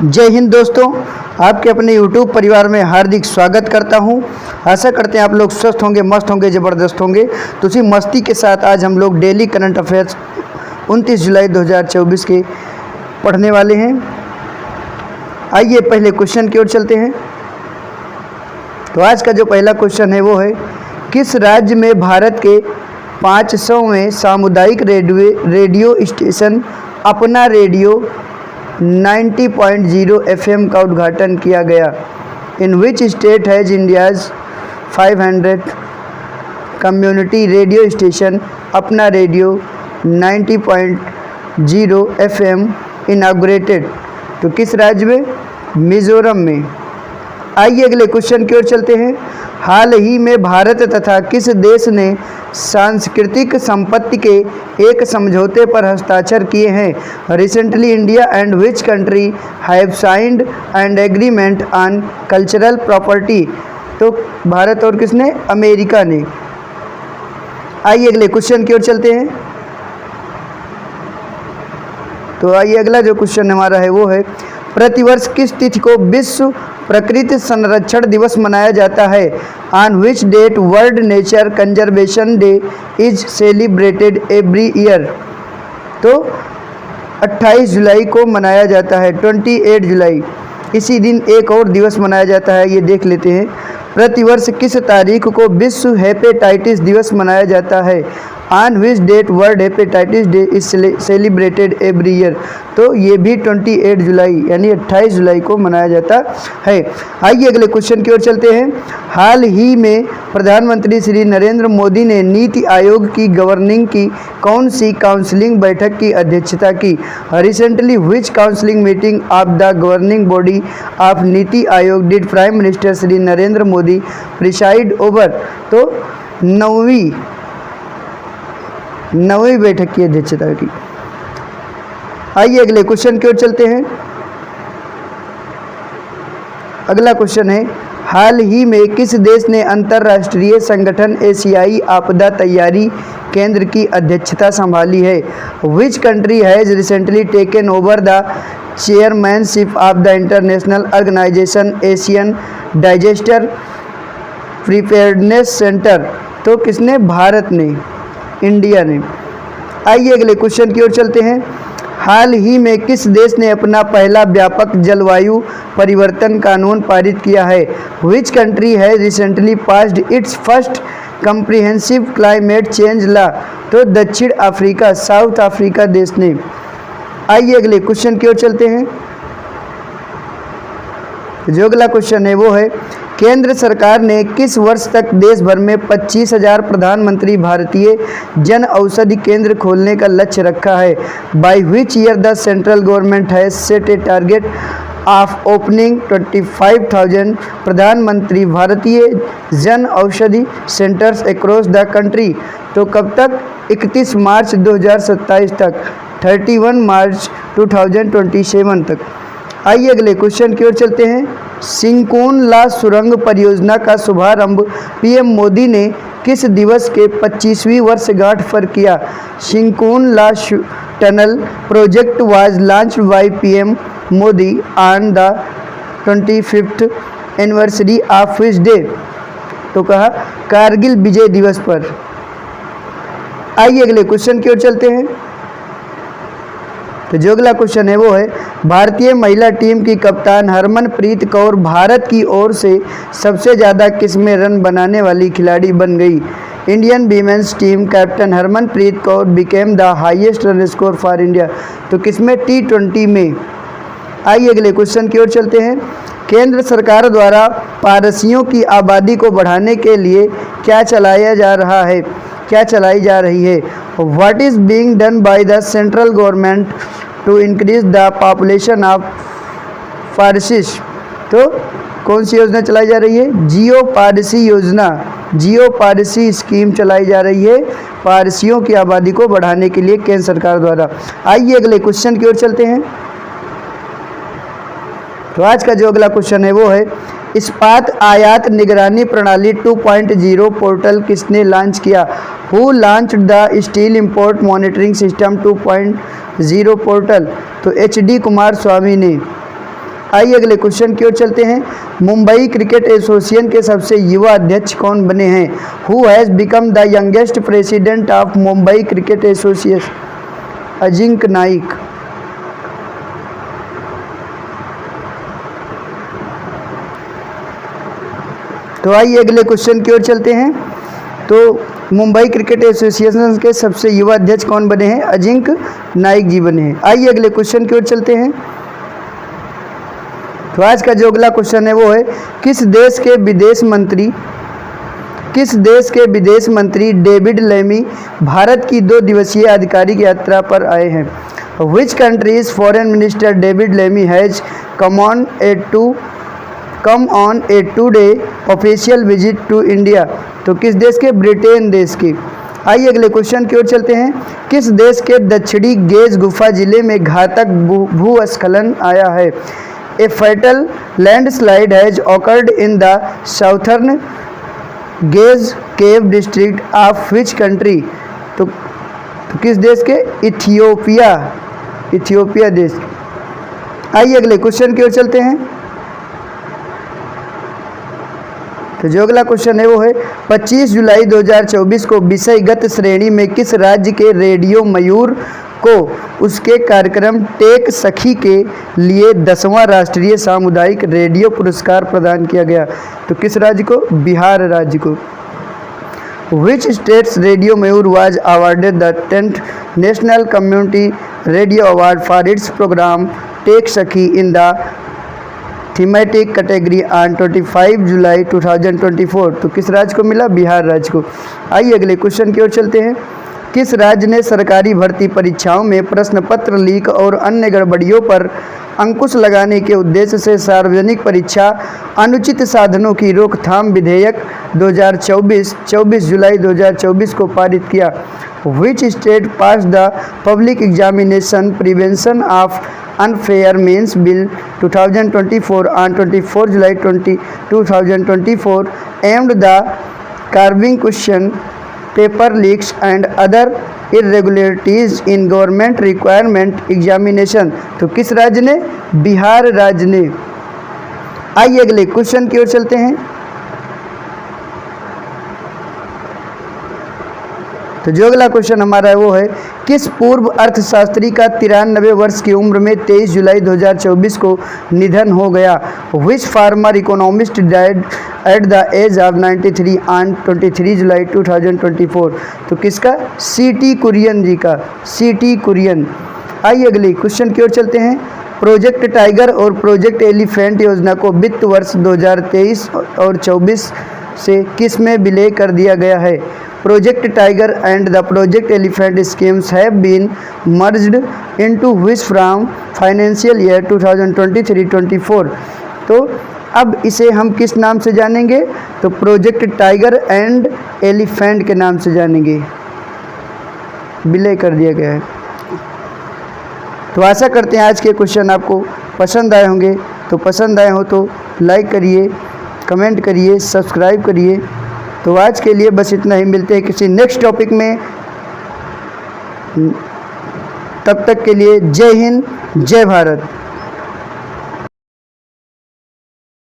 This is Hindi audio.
जय हिंद दोस्तों, आपके अपने YouTube परिवार में हार्दिक स्वागत करता हूं। आशा करते हैं आप लोग स्वस्थ होंगे, मस्त होंगे, ज़बरदस्त होंगे। तो उसी मस्ती के साथ आज हम लोग डेली करंट अफेयर्स 29 जुलाई 2024 के पढ़ने वाले हैं। आइए पहले क्वेश्चन की ओर चलते हैं। तो आज का जो पहला क्वेश्चन है वो है, किस राज्य में भारत के 500वें सामुदायिक radio station Apna radio 90.0 FM का उद्घाटन किया गया? In which state has India's 500 community radio station Apna radio 90.0 FM inaugurated? तो किस राज्य में? मिजोरम में। आइए अगले क्वेश्चन की ओर चलते हैं। हाल ही में भारत तथा किस देश ने सांस्कृतिक संपत्ति के एक समझौते पर हस्ताक्षर किए हैं? Recently India and which country have signed and agreement on cultural property? तो भारत और किसने? अमेरिका ने। आइए अगले क्वेश्चन की ओर चलते हैं। तो आइए अगला जो क्वेश्चन हमारा है वो है, प्रतिवर्ष किस तिथि को विश्व प्रकृति संरक्षण दिवस मनाया जाता है? On which date world nature conservation day is celebrated every year? तो 28 जुलाई को मनाया जाता है, 28 जुलाई। इसी दिन एक और दिवस मनाया जाता है, ये देख लेते हैं। प्रतिवर्ष किस तारीख को विश्व हेपेटाइटिस दिवस मनाया जाता है? On which date world hepatitis day is celebrated every year? तो ये भी 28 जुलाई यानी 28 जुलाई को मनाया जाता है। आइए अगले क्वेश्चन की ओर चलते हैं। हाल ही में प्रधानमंत्री श्री नरेंद्र मोदी ने नीति आयोग की गवर्निंग की कौन सी काउंसलिंग बैठक की अध्यक्षता की? Recently which counselling meeting of the governing body of NITI Aayog did prime minister Shri Narendra Modi preside over? तो नौवीं बैठक की अध्यक्षता की। आइए अगले क्वेश्चन की ओर चलते हैं। अगला क्वेश्चन है, हाल ही में किस देश ने अंतर्राष्ट्रीय संगठन एशियाई आपदा तैयारी केंद्र की अध्यक्षता संभाली है? Which country has recently taken over the chairmanship of the international organisation Asian disaster preparedness centre? तो किसने? भारत ने, इंडिया ने। आइए अगले क्वेश्चन की ओर चलते हैं। हाल ही में किस देश ने अपना पहला व्यापक जलवायु परिवर्तन कानून पारित किया है? Which country has recently passed it's first comprehensive climate change law? तो दक्षिण अफ्रीका, साउथ अफ्रीका देश ने। आइए अगले क्वेश्चन की ओर चलते हैं। जो अगला क्वेश्चन है वो है, केंद्र सरकार ने किस वर्ष तक देश भर में 25,000 प्रधानमंत्री भारतीय जन औषधि केंद्र खोलने का लक्ष्य रखा है? By which year the central government has set A target of opening 25,000 प्रधानमंत्री भारतीय Jan Aushadhi centres across the country? तो कब तक? 31 मार्च 2027 तक, 31 मार्च 2027 तक। आइए अगले क्वेश्चन की ओर चलते हैं। सिंकोन ला सुरंग परियोजना का शुभारंभ पीएम मोदी ने किस दिवस के 25वीं वर्षगांठ पर किया? Shinku La tunnel project was launched by PM Modi on the 25th anniversary of which day? तो कहा कारगिल विजय दिवस पर। आइए अगले क्वेश्चन की ओर चलते हैं। तो जो अगला क्वेश्चन है वो है, भारतीय महिला टीम की कप्तान हरमनप्रीत कौर भारत की ओर से सबसे ज़्यादा किसमें रन बनाने वाली खिलाड़ी बन गई? Indian women's team captain Harmanpreet Kaur became the highest run score for India? तो किसमें? T20 में। आइए अगले क्वेश्चन की ओर चलते हैं। केंद्र सरकार द्वारा पारसियों की आबादी को बढ़ाने के लिए क्या चलाई जा रही है? What is being done by the central government to increase the population of Parsis? तो कौन सी योजना चलाई जा रही है? जियो पारसी योजना, जियो पारसी स्कीम चलाई जा रही है पारसियों की आबादी को बढ़ाने के लिए केंद्र सरकार द्वारा। आइए अगले क्वेश्चन की ओर चलते हैं। तो आज का जो अगला क्वेश्चन है वो है, इस्पात आयात निगरानी प्रणाली 2.0 पोर्टल किसने लॉन्च किया? Who launched the steel import monitoring system 2.0 portal? तो HD कुमार स्वामी ने। आइए अगले क्वेश्चन की ओर चलते हैं। मुंबई क्रिकेट एसोसिएशन के सबसे युवा अध्यक्ष कौन बने हैं? Who has become the youngest president of Mumbai cricket association? Ajinkya Naik. तो आइए अगले क्वेश्चन की ओर चलते हैं। तो मुंबई क्रिकेट एसोसिएशन के सबसे युवा अध्यक्ष कौन बने हैं? अजिंक्य नाइक जी बने हैं। आइए अगले क्वेश्चन की ओर चलते हैं। तो आज का जो अगला क्वेश्चन है वो है, किस देश के विदेश मंत्री डेविड लेमी भारत की 2 दिवसीय आधिकारिक यात्रा पर आए हैं? Which countries foreign minister David Lammy has come on a 2-day official visit to India? तो किस देश के? ब्रिटेन देश के। आइए अगले क्वेश्चन की ओर चलते हैं। किस देश के दक्षिणी गेज गुफा जिले में घातक भूस्खलन आया है? A fatal landslide has occurred in the southern Gaze Cave district of which country? तो किस देश के? इथियोपिया देश। आइए अगले क्वेश्चन की ओर चलते हैं। तो जो अगला क्वेश्चन है वो है, 25 जुलाई 2024 को विषयगत श्रेणी में किस राज्य के रेडियो मयूर को उसके कार्यक्रम टेक सखी के लिए 10वां राष्ट्रीय सामुदायिक रेडियो पुरस्कार प्रदान किया गया? तो किस राज्य को? बिहार राज्य को। Which state's radio Mayur was awarded the 10th national community radio award for its programme tech Sakhi in the thematic category on 25 July 2024? तो किस राज्य को मिला? बिहार राज्य को। आइए अगले क्वेश्चन की ओर चलते हैं। किस राज्य ने सरकारी भर्ती परीक्षाओं में प्रश्न पत्र लीक और अन्य गड़बड़ियों पर अंकुश लगाने के उद्देश्य से सार्वजनिक परीक्षा अनुचित साधनों की रोकथाम विधेयक 2024 24 जुलाई 2024 को पारित किया? Which state pass the public examination prevention of unfair means bill 2024 on 24 July 2024 aimed the curbing question paper leaks and other irregularities in government requirement examination? तो किस राज्य ने? बिहार राज्य ने। आइए अगले क्वेश्चन की ओर चलते हैं। तो जो अगला क्वेश्चन हमारा है वो है, किस पूर्व अर्थशास्त्री का 93 वर्ष की उम्र में 23 जुलाई 2024 को निधन हो गया? Which former economist died at the age of 93 on 23 July 2024? तो किसका? C.T. कुरियन जी का। C.T. कुरियन। आइए अगले क्वेश्चन की ओर चलते हैं। प्रोजेक्ट टाइगर और प्रोजेक्ट एलिफेंट योजना को वित्त वर्ष 2023 और 24 से किस में विलय कर दिया गया है? Project Tiger and the Project Elephant schemes have been merged into which from financial year 2023-24? तो अब इसे हम किस नाम से जानेंगे? तो प्रोजेक्ट टाइगर एंड एलिफेंट के नाम से जानेंगे। विलय कर दिया गया है। तो आशा करते हैं आज के क्वेश्चन आपको पसंद आए होंगे। तो पसंद आए हो तो लाइक करिए, कमेंट करिए, सब्सक्राइब करिए। तो आज के लिए बस इतना ही। मिलते हैं किसी नेक्स्ट टॉपिक में। तब तक के लिए जय हिंद, जय भारत।